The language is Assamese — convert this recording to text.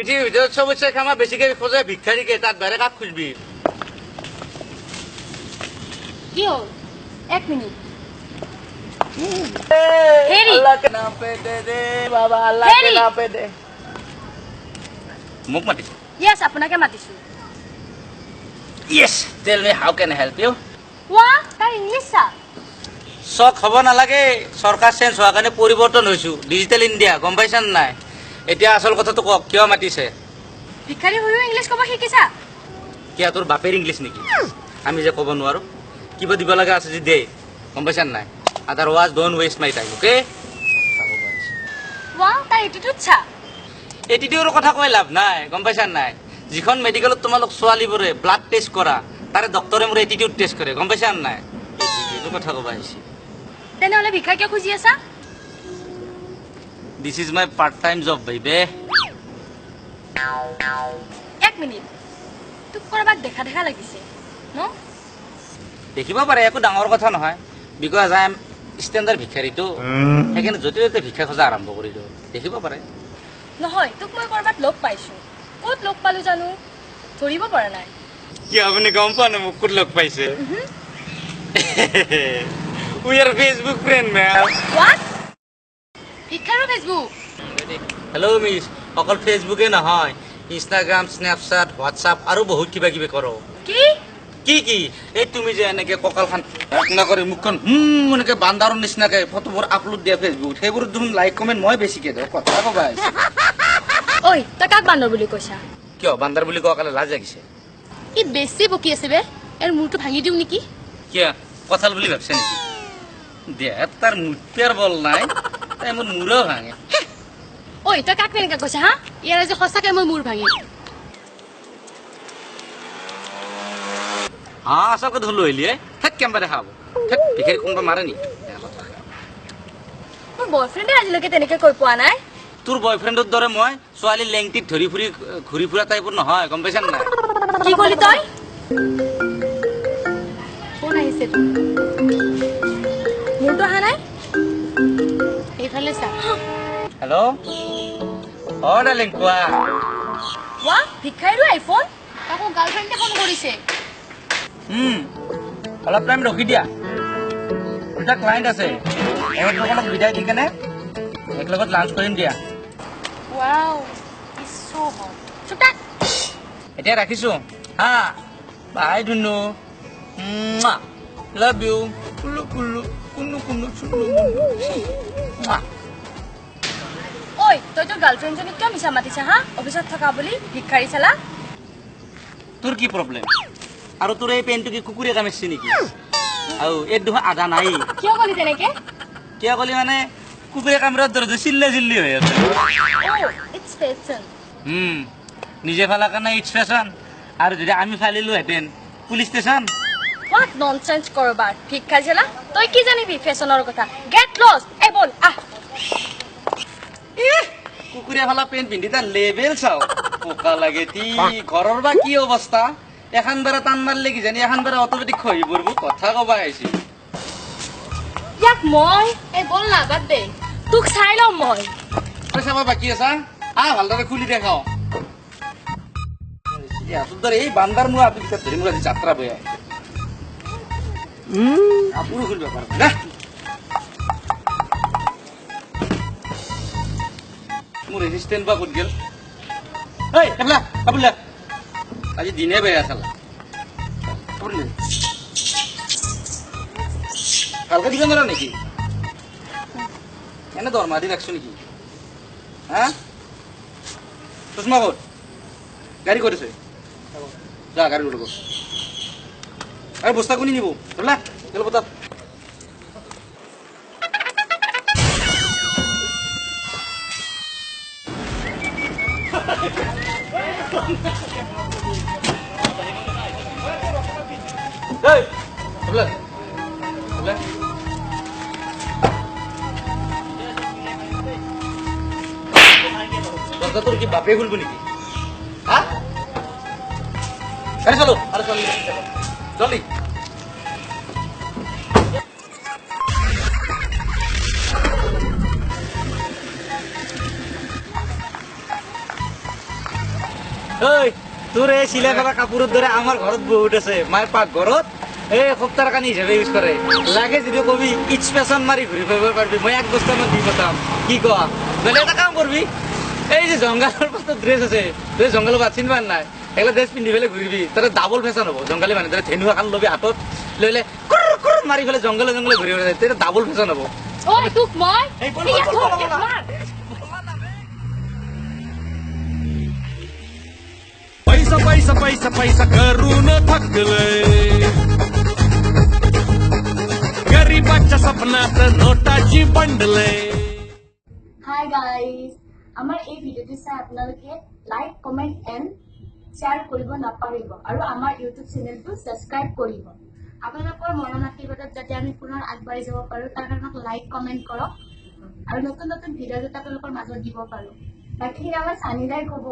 পৃথিৱীৰ ভিতৰত চবতছে খামা বেছিকে খোজে ভিক্ষাৰীকে তাত বাৰে কাক খুঁজবি কি হ'ল 1 মিনিট अल्लाह के नाम पे दे दे बाबा अल्लाह के नाम पे दे मुख मातिस यस আপোনাকে মাতিছো yes tell me how can I help you वा তাৰ ইংলিছ সা সব খবৰ নালাগে সৰকাৰ চেঞ্জ হোৱাৰ কাৰণে পৰিৱৰ্তন হৈছো ডিজিটাল ইন্ডিয়া গম পাইছান নাই এতিয়া আসল কথাটো কক কিয় মাতিছে ভিখাৰী হৈও ইংলিছ ক'ব শিকিছা কিয়া তোৰ বাপেৰ ইংলিছ নেকি আমি যে ক'ব নোৱাৰো কিবা দিব লগা আছে যদি দে গম পাইছান নাই otherwise don't waste my time okay वा তাৰ এটিটিউড ছা এটিটিউডৰ কথা কৈ লাভ নাই গম পাইছান নাই যিখন মেডিকেলত তোমালোক ছোৱালীবোৰে ব্লাড টেষ্ট কৰা তাৰে ডক্টৰে মোৰ এটিটিউড টেষ্ট কৰে গম পাইছান নাই এটিটিউডৰ কথা ক'ব আহিছে তেনেহ'লে ভিক্ষা কিয় খুজি আছা this is my part time job baby 1 minute তোক কৰবাত দেখা দেখা লাগিছে ন দেখিব পাৰে একো ডাঙৰ কথা নহয় বিকজ আই এম ষ্টেণ্ডাৰ্ড ভিক্ষাৰীটো সেইকাৰণে য'তে ত'তে ভিক্ষা খোজা আৰম্ভ কৰি দিওঁ দেখিব পাৰে নহয় তোক মই কৰবাত লগ পাইছো ক'ত লগ পালো জানো ধৰিব পৰা নাই কি আপুনি গম পোৱা নাই মোক ক'ত লগ পাইছে we are Facebook friend men what ভিক্ষাৰো ফেচবুক হেল্ল' মিছ অকল ফেচবুকে নহয় ইনষ্টাগ্ৰাম স্নেপচাট হোৱাটছআপ আৰু বহুত কিবা কিবি কৰোঁ কি কি কি এই তুমি যে এনেকে কঁকালখন নকৰি মুখখন এনেকে বান্দাৰৰ নিচিনাকে ফটোবোৰ আপলোড দিয়া ফেচবুক সেইবোৰত তুমি লাইক কমেণ্ট মই বেছিকে দিওঁ কথা ক'বা ঐ তই কাক বান্দৰ বুলি কৈছা কিয় বান্দাৰ বুলি কোৱা কালে লাজ লাগিছে ই বেছি বকি আছে বে এৰ মূৰটো ভাঙি দিওঁ নেকি কিয় কঁঠাল বুলি ভাবছে নেকি দেহাত তাৰ মুঠেৰ বল নাই তাই মোৰ মূৰো ভাঙে ঐ তই কাক তেনেকা কৈছা হা ইয়াৰ আজি সঁচাকে মই মূৰ ভাঙিম হা আচলকে ধুলো হলিয়ে থাক কেম্বা দেখাব থাক ভিখাৰী কোনোবা মাৰে নি মোৰ বয়ফ্ৰেণ্ডে আজিলৈকে তেনেকে কৈ পোৱা নাই তোৰ বয়ফ্ৰেণ্ডৰ দৰে মই ছোৱালী লেংটিত ধৰি ফুৰি ঘূৰি ফুৰা টাইপৰ নহয় গম পাইছা নাই কি ক'লি তই ফোন আহিছে মোৰটো অহা নাই এইফালে চা হেল্ল' অ ডাৰ্লিং কোৱা ৱা ভিক্ষাৰীৰো আইফোন তাকো গাৰ্লফ্ৰেণ্ডে ফোন কৰিছে অলপ টাইম ৰখি দিয়া দুটা ক্লাইণ্ট আছে এওঁলোকক বিদায় দি কেনে একেলগত লাঞ্চ কৰিম দিয়া ৱাও ইজ সো হট চুটা এতিয়া ৰাখিছো হা বাই ধুনু লাভ ইউ কুলু কুলু কুনু কুনু চুনু ঐ তই তোৰ গাৰ্লফ্ৰেণ্ডজনীক কিয় মিছা মাতিছা হা অফিচত থকা বুলি ভিক্ষাৰী চালা তোৰ কি প্ৰব্লেম আৰু তোৰ এই পেণ্টটো কি কুকুৰে কামিছে নেকি আৰু এই দুখন আধা নাই কিয় ক'লি তেনেকে কিয় ক'লি মানে কুকুৰে কামোৰাৰ দৰে চিল্লা চিল্লি হৈ আছে ইটছ ফেশ্বন নিজে ফালা কাৰণে ইটছ ফেশ্বন আৰু যদি আমি ফালিলোহেঁতেন পুলিচ ষ্টেচন হোৱাট ননচেন্স কৰবাৰ ভিক্ষাৰী চালা তই কি জানিবি ফেশ্বনৰ কথা গেট লষ্ট এই বল আহ কুকুৰে ফালা পেণ্ট পিন্ধি তাৰ লেভেল চাও পোকা লাগে তি ঘৰৰ বা কি অৱস্থা এখন বাৰে টান মাৰিলে কি জানি এখন বাৰে অট'মেটিক খহি পৰিব কথা ক'বা আহিছিল ইয়াক মই এই বল না বাদ দে তোক চাই লম মই পইচা পাবা বাকী আছা ভালদৰে খুলি দেখাও এই বান্দাৰ মোৰ আপনি ধৰি মোৰ আজি যাত্ৰা বেয়া আপুৰো খুলিব পাৰব না মোৰ ৰেজিষ্টেণ্ট বা ক'ত গেল এই এবলা আবুলা আজি দিনে বেয়া চালা কালকে দিবা নোৱাৰা নেকি এনে দৰমহা দি ৰাখছো নেকি হা চশমা ক'ত গাড়ী ক'ত আছে যা গাড়ী ল'ব আৰু বস্তা কোনি নিব ধৰলা গেল বতাত Hey! Habla. Habla. দরজা তোর কি বাপে খুলবো নাকি হ্যাঁ আরে চলো আরে চল জলদি ঐ তোৰ এই চিলাই কৰা কাপোৰৰ দৰে আমাৰ ঘৰত বহুত আছে মায়ে পাকঘৰত এই সপ্তাহৰ কানি হিচাপে ইউজ কৰে লাগে যদি কবি ইনস্পেকশ্যন মাৰি ঘূৰি ফুৰিব পাৰিবি মই 1 বস্তামান দি পঠাম কি কোৱা নহ'লে এটা কাম কৰবি এই যে জংঘলৰ পাছত ড্ৰেছ আছে তই জংঘলৰ পাত চিনিব নাই এইগিলা ড্ৰেছ পিন্ধি পেলাই ঘূৰিবি তাতে ডাবল ফেশ্বন হ'ব জংঘলী মানুহ তাতে ধেনু এখন ল'বি হাতত লৈ লৈ কুৰ কুৰ মাৰি পেলাই জংঘলে জংঘলে ঘূৰি ফুৰিব তেতিয়া ডাবল ফেশ্বন হ'ব ঐ তোক মই এই বল, ইয়াত বল, বল, ধৰ, বল, ইয়াত বল। মাৰ। पैसा पैसा पैसा पैसा करून थकलंय गरीबाच्या सपनात नोटाची बंडलय হাই গাইজ আমাৰ এই ভিডিঅ'টো চাই আপোনালোকে লাইক কমেণ্ট এণ্ড শ্বেয়াৰ কৰিব নাপাহৰিব আৰু আমাৰ ইউটিউব চেনেলটো ছাবস্ক্ৰাইব কৰিব আপোনালোকৰ মৰম আশীৰ্বাদত যাতে আমি পুনৰ আগবাঢ়ি যাব পাৰোঁ তাৰ কাৰণে লাইক কমেণ্ট কৰক আৰু নতুন নতুন ভিডিঅ' যাতে আপোনালোকৰ মাজত দিব পাৰোঁ বাকী আমাৰ চানিদাই ক'ব